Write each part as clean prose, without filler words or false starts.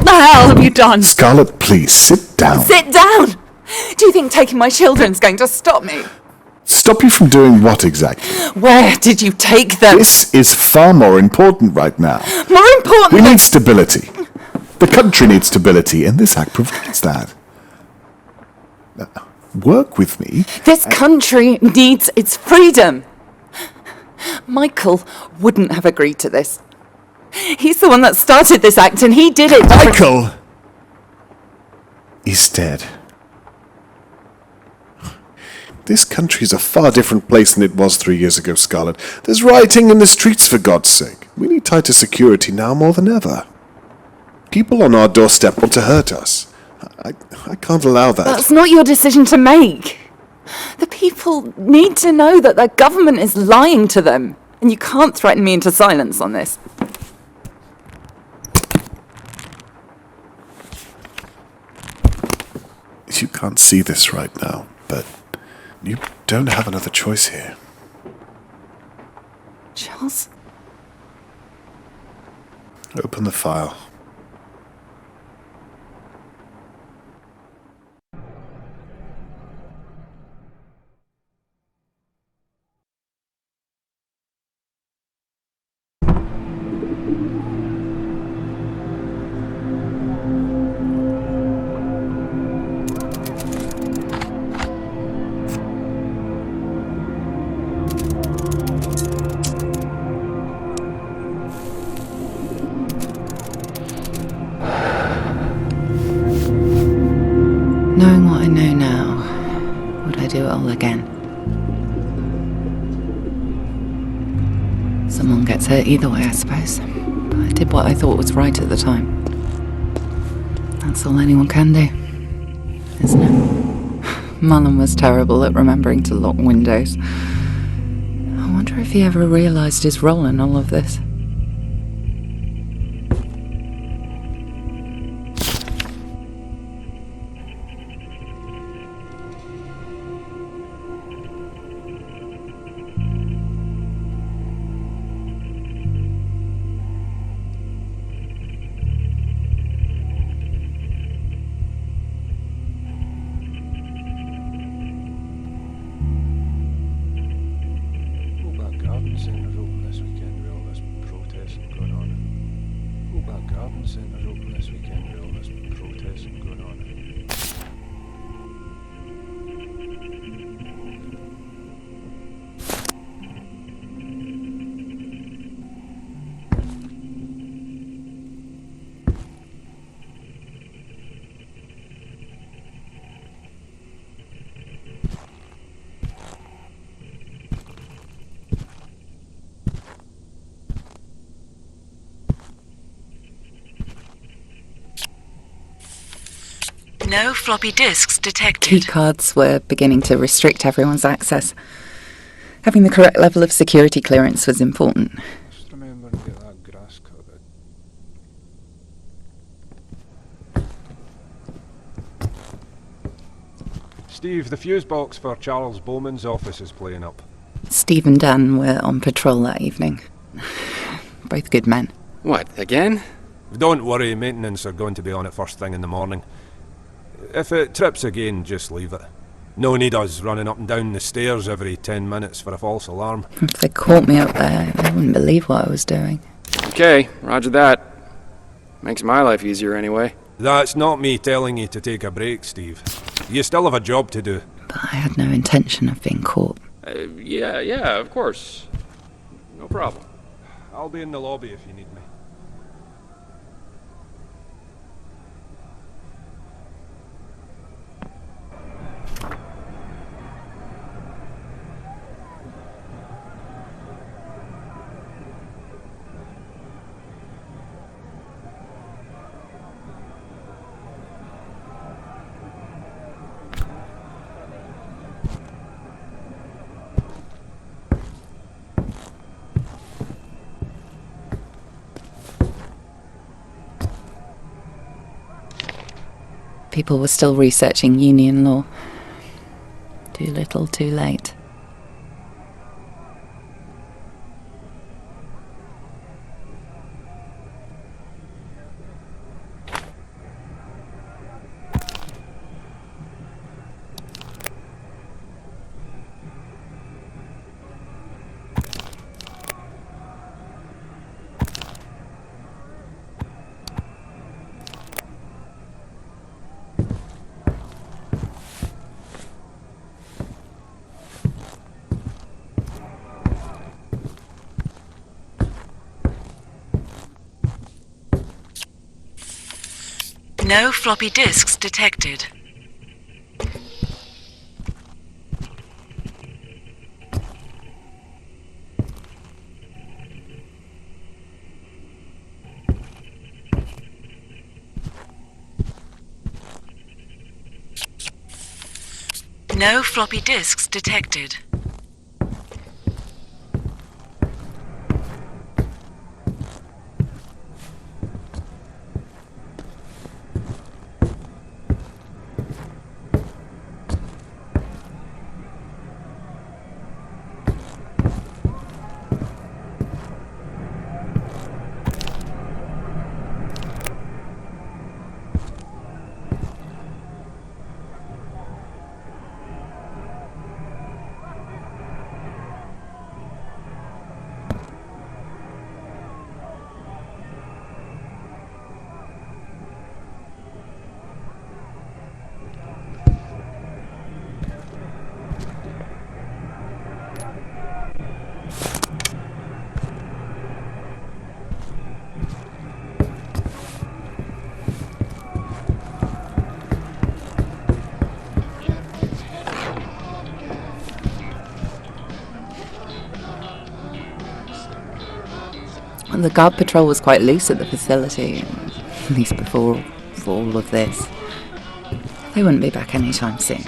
What the hell have you done? Scarlet, please, sit down. Sit down! Do you think taking my children's going to stop me? Stop you from doing what exactly? Where did you take them? This is far more important right now. More important We than... need stability. The country needs stability, and this act provides that. Work with me. This country needs its freedom. Michael wouldn't have agreed to this. He's the one that started this act, and he did it... Michael is dead. This country is a far different place than it was 3 years ago, Scarlet. There's rioting in the streets, for God's sake. We need tighter security now more than ever. People on our doorstep want to hurt us. I can't allow that. That's not your decision to make. The people need to know that their government is lying to them, and you can't threaten me into silence on this. You can't see this right now, but you don't have another choice here. Charles? Open the file. Knowing what I know now, would I do it all again? Someone gets hurt either way, I suppose. But I did what I thought was right at the time. That's all anyone can do, isn't it? Mullen was terrible at remembering to lock windows. I wonder if he ever realised his role in all of this. Garden centres open this weekend with all this protesting going on. Hope that garden centre's open this weekend with all this protesting going on. No floppy disks detected. Key cards were beginning to restrict everyone's access. Having the correct level of security clearance was important. Just remember to get that grass cut out. Steve, the fuse box for Charles Bowman's office is playing up. Steve and Dan were on patrol that evening. Both good men. What, again? Don't worry, maintenance are going to be on it first thing in the morning. If it trips again, just leave it. No need us running up and down the stairs every 10 minutes for a false alarm. If they caught me up there, they wouldn't believe what I was doing. Okay, roger that. Makes my life easier anyway. That's not me telling you to take a break, Steve. You still have a job to do. But I had no intention of being caught. Yeah, of course. No problem. I'll be in the lobby if you need me. People were still researching union law. Too little, too late. No floppy disks detected. No floppy disks detected. The guard patrol was quite loose at the facility, at least before all of this. They wouldn't be back anytime soon.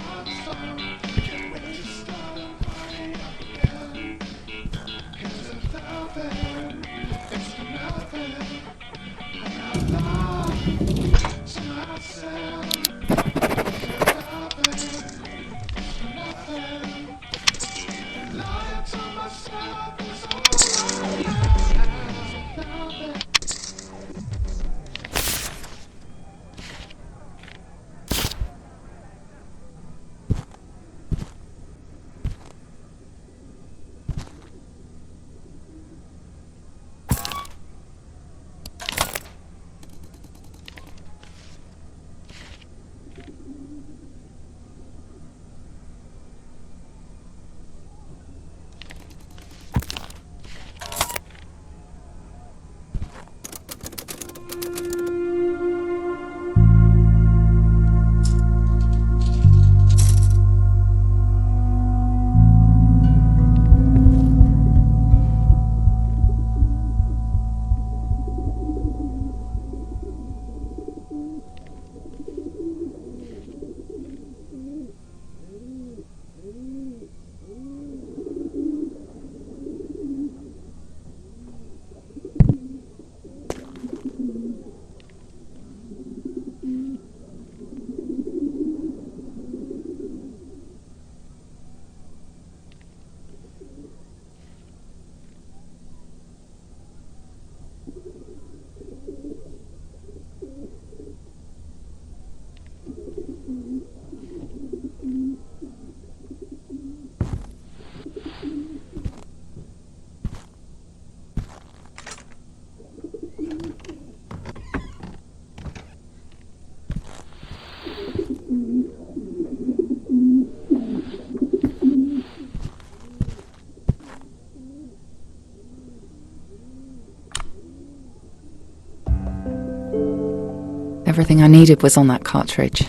Everything I needed was on that cartridge.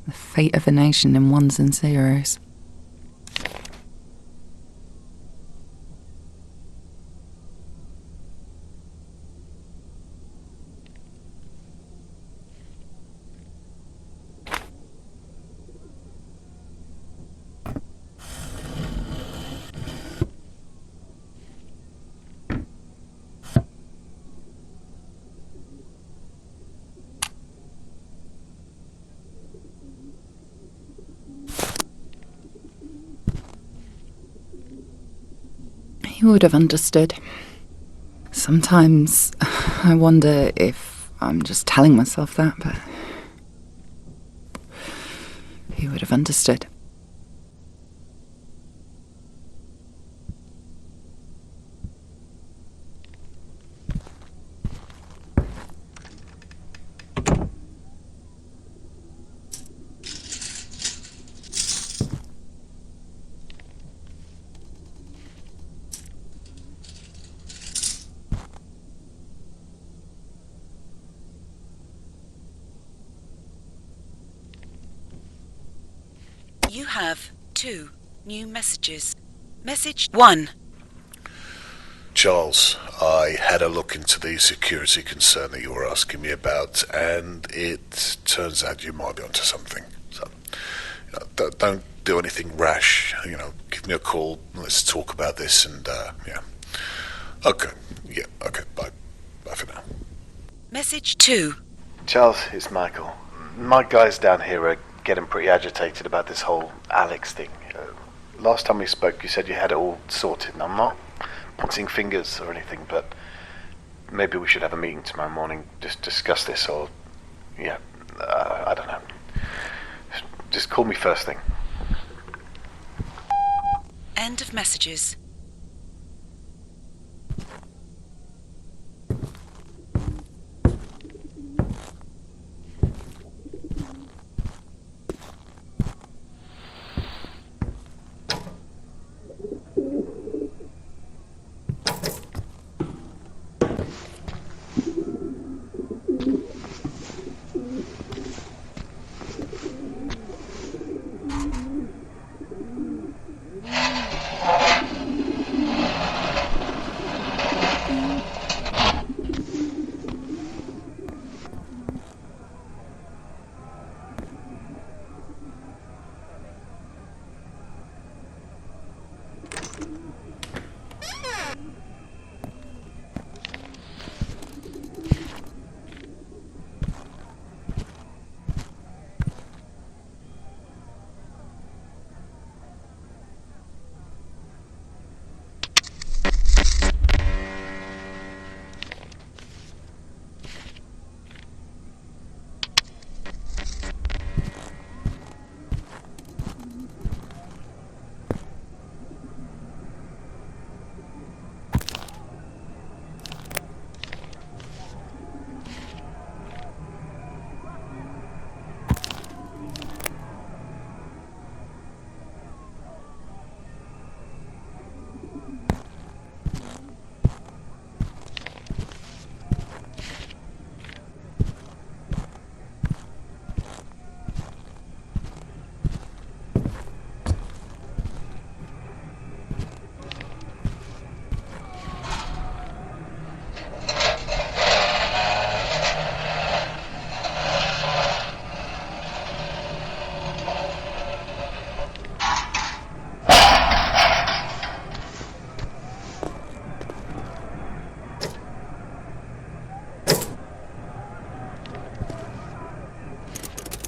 The fate of a nation in ones and zeros. He would have understood. Sometimes I wonder if I'm just telling myself that, but he would have understood. You have 2 new messages. Message 1. Charles, I had a look into the security concern that you were asking me about, and it turns out you might be onto something. So, don't do anything rash. Give me a call. Let's talk about this, and yeah. Okay. Yeah. Okay. Bye. Bye for now. Message 2. Charles, it's Michael. My guys down here are getting pretty agitated about this whole Alex thing. Last time we spoke, you said you had it all sorted, and I'm not pointing fingers or anything, but maybe we should have a meeting tomorrow morning, just discuss this, or, yeah, I don't know. Just call me first thing. End of messages.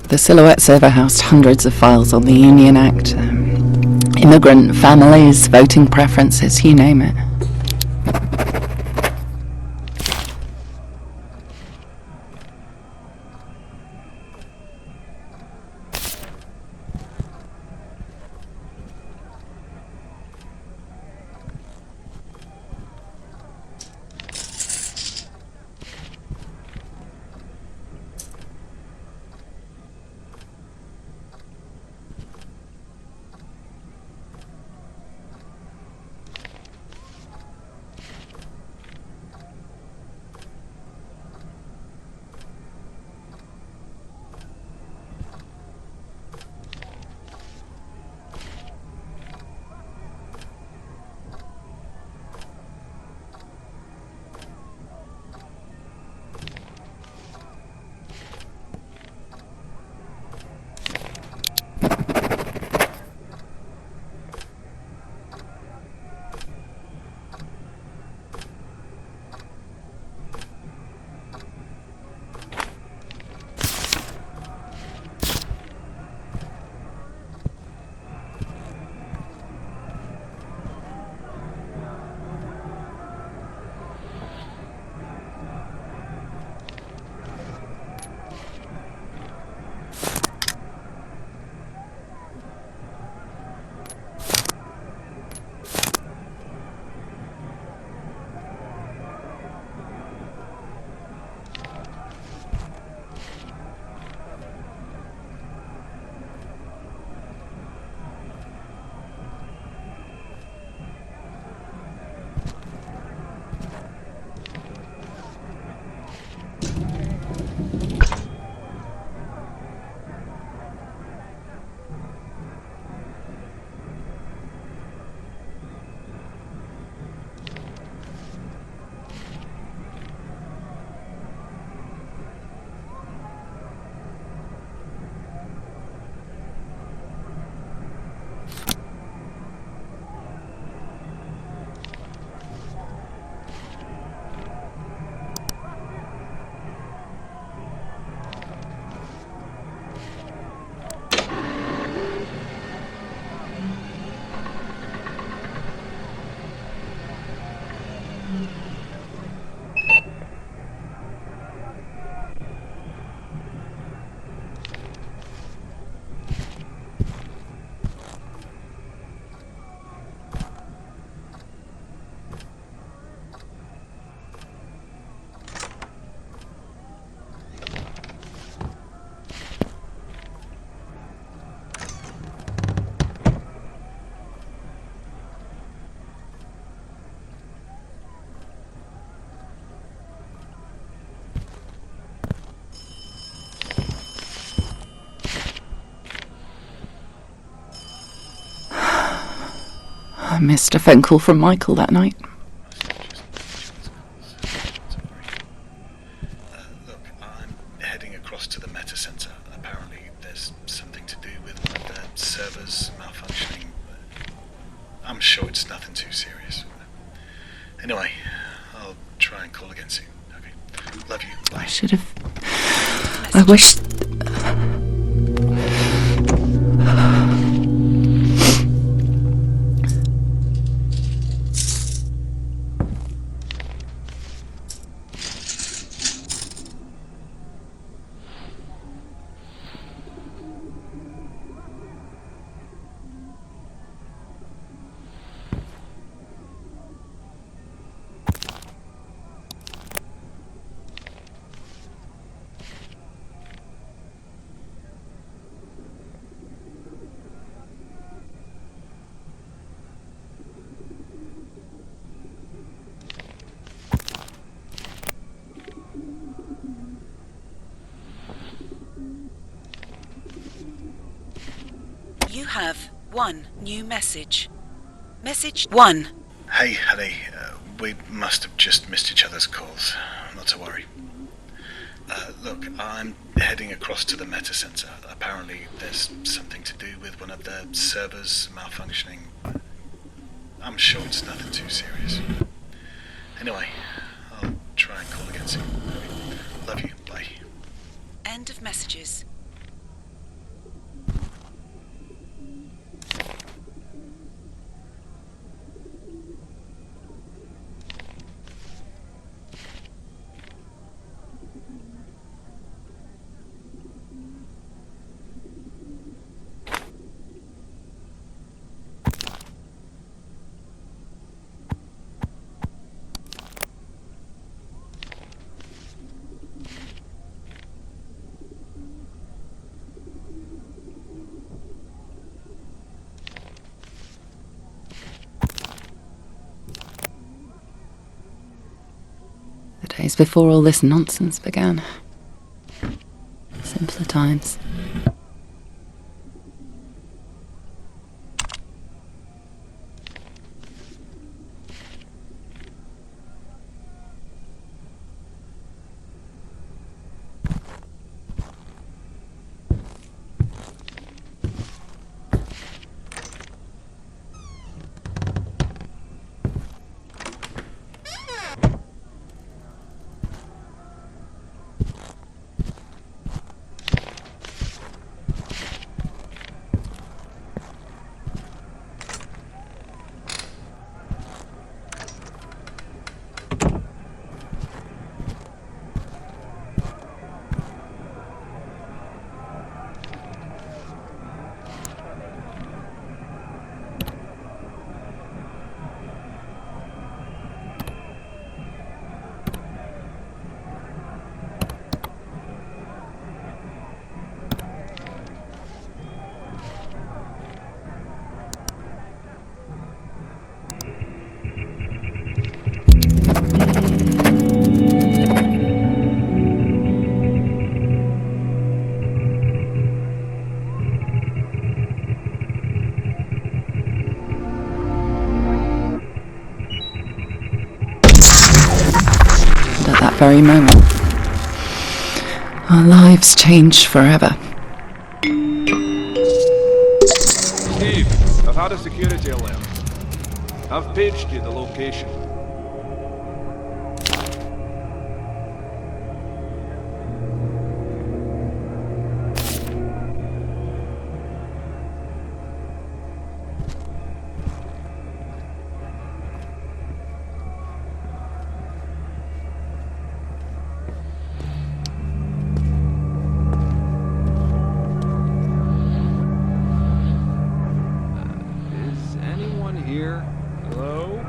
The Silhouette server housed hundreds of files on the Union Act, immigrant families, voting preferences, you name it. I missed a phone call from Michael that night. Look, I'm heading across to the Meta Center. Apparently there's something to do with one of the servers malfunctioning. I'm sure it's nothing too serious. Anyway, I'll try and call again soon. Okay. Love you. Bye. I should have... I wish... You have one new message. Message 1. Hey, honey. We must have just missed each other's calls. Not to worry. Look, I'm heading across to the Meta Center. Apparently there's something to do with one of the servers malfunctioning. I'm sure it's nothing too serious. Anyway, I'll try and call again soon. Love you. Bye. End of messages. The days before all this nonsense began. Simpler times. Very moment, our lives changed forever. Steve, I've had a security alert. I've paged you the location. Is anyone here? Hello?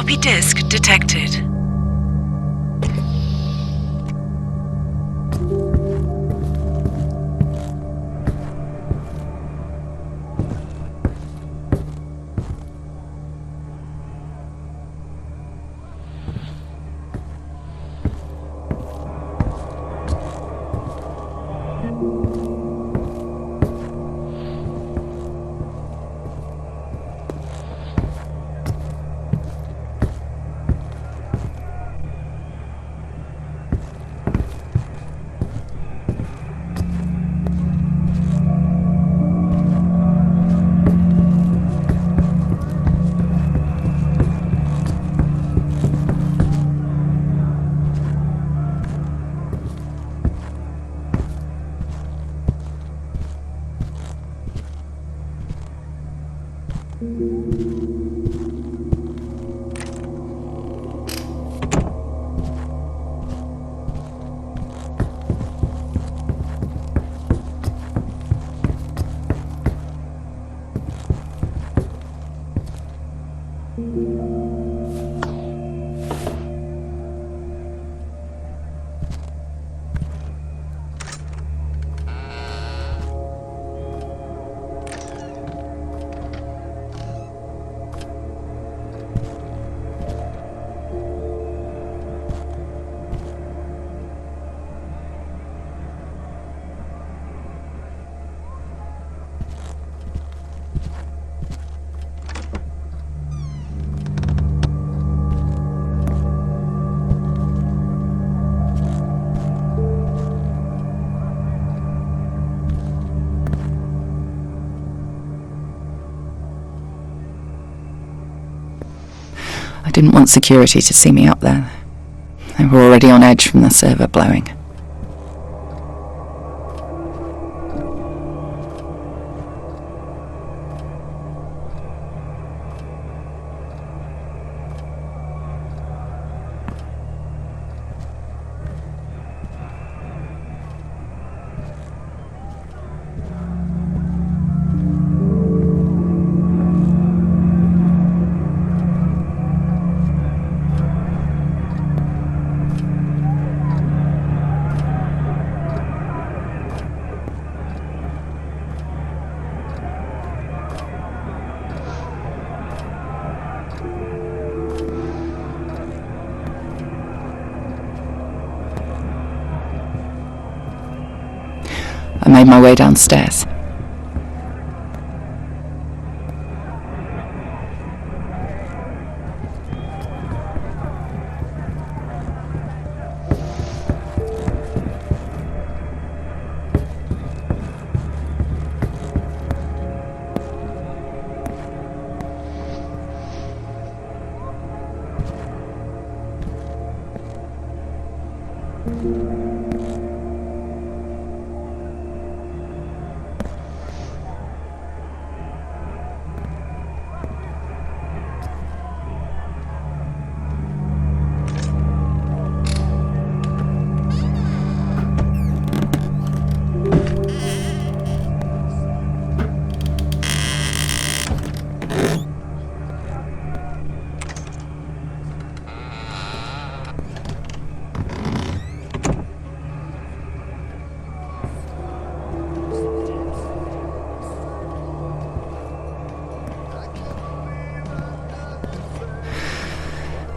Floppy disk detected. I didn't want security to see me up there. They were already on edge from the server blowing. I made my way downstairs.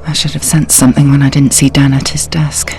I should have sensed something when I didn't see Dan at his desk.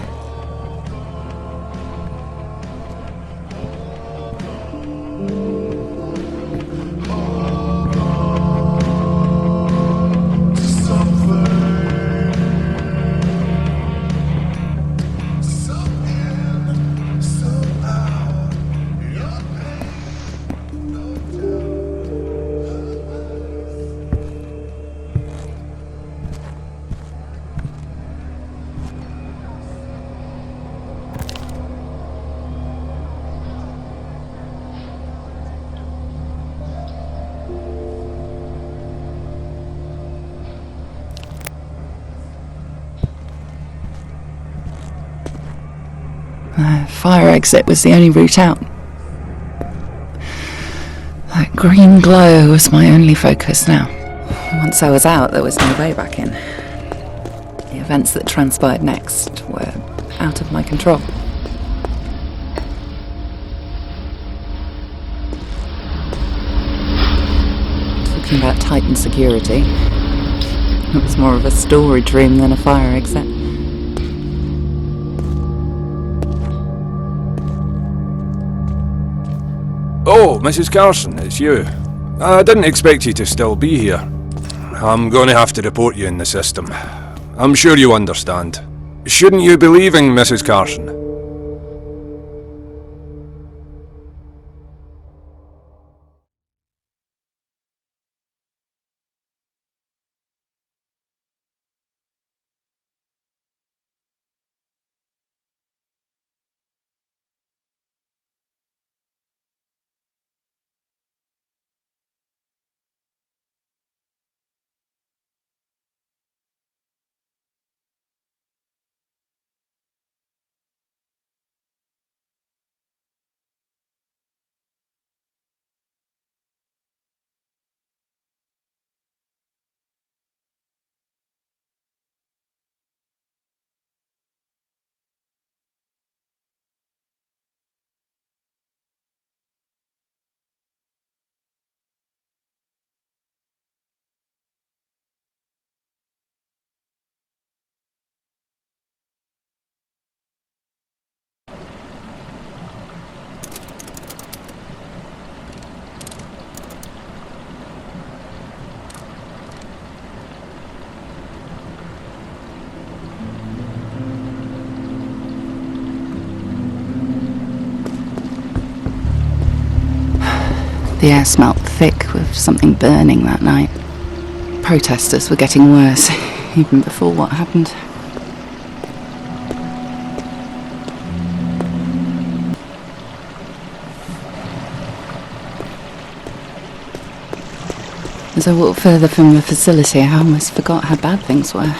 The fire exit was the only route out. That green glow was my only focus now. Once I was out, there was no way back in. events that transpired next were out of my control. Talking about Titan security, it was more of a story dream than a fire exit. Oh, Mrs. Carson, it's you. I didn't expect you to still be here. I'm going to have to report you in the system. I'm sure you understand. Shouldn't you be leaving, Mrs. Carson? The air smelt thick with something burning that night. Protesters were getting worse, even before what happened. As I walked further from the facility, I almost forgot how bad things were.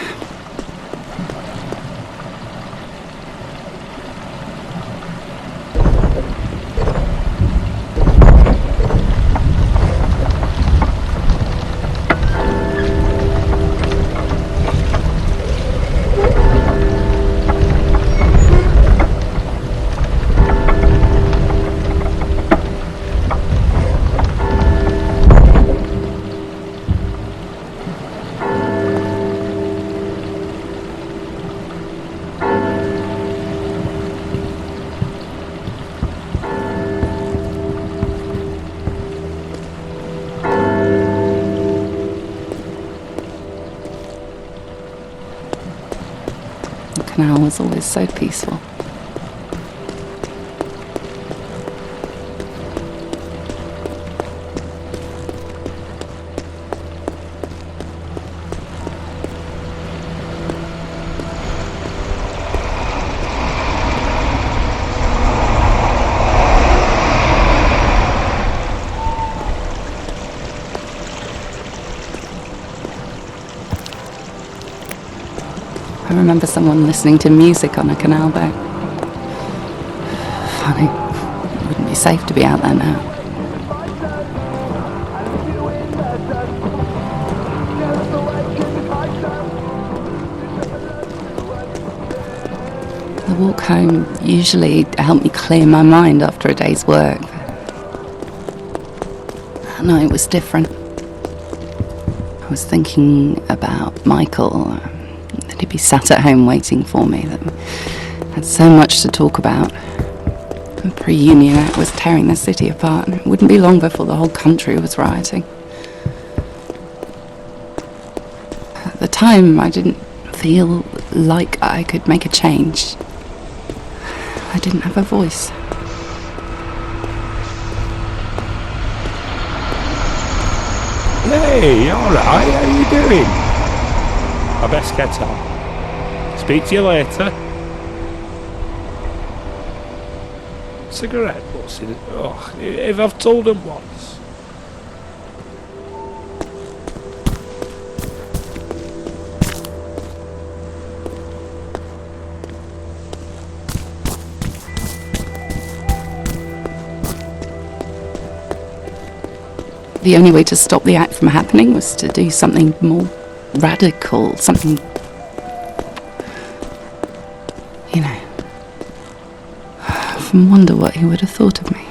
The canal was always so peaceful. I remember someone listening to music on a canal boat. Funny, it wouldn't be safe to be out there now. The walk home usually helped me clear my mind after a day's work. That night was different. I was thinking about Michael. He'd be sat at home waiting for me. That had so much to talk about. The pre-Union Act was tearing the city apart, and it wouldn't be long before the whole country was rioting. At the time, I didn't feel like I could make a change. I didn't have a voice. Hey, alright, how you doing? I best get on. Speak to you later. Cigarette, what's in it? Oh, if I've told them once. The only way to stop the act from happening was to do something more radical, something often wonder what he would have thought of me.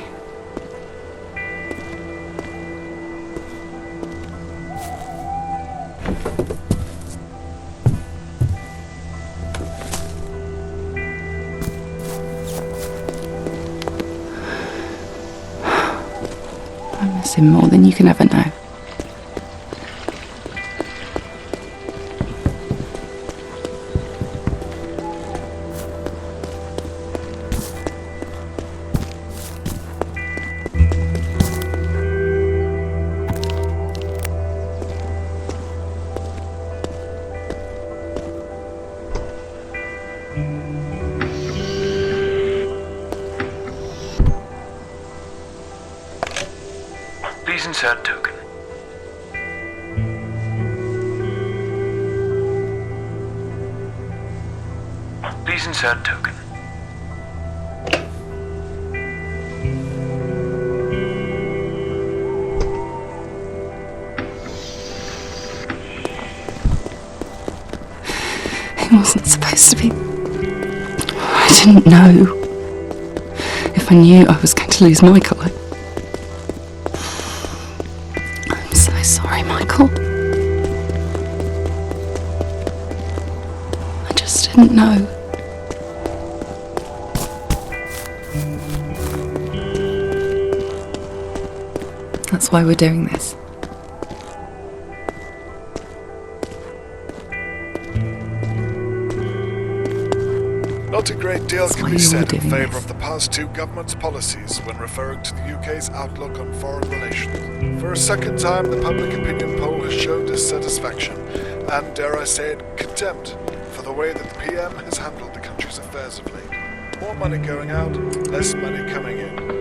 I miss him more than you can ever know. Please insert token. Please insert token. He wasn't supposed to be. I didn't know. If I knew I was going to lose Michael, I'm so sorry, Michael. I just didn't know. That's why we're doing this. Not a great deal That's can why be you're said in doing favour this. of the past two governments' policies when referring to the UK's outlook on foreign relations. For a second time, the public opinion poll has shown dissatisfaction, and dare I say it, contempt, for the way that the PM has handled the country's affairs of late. More money going out, less money coming in.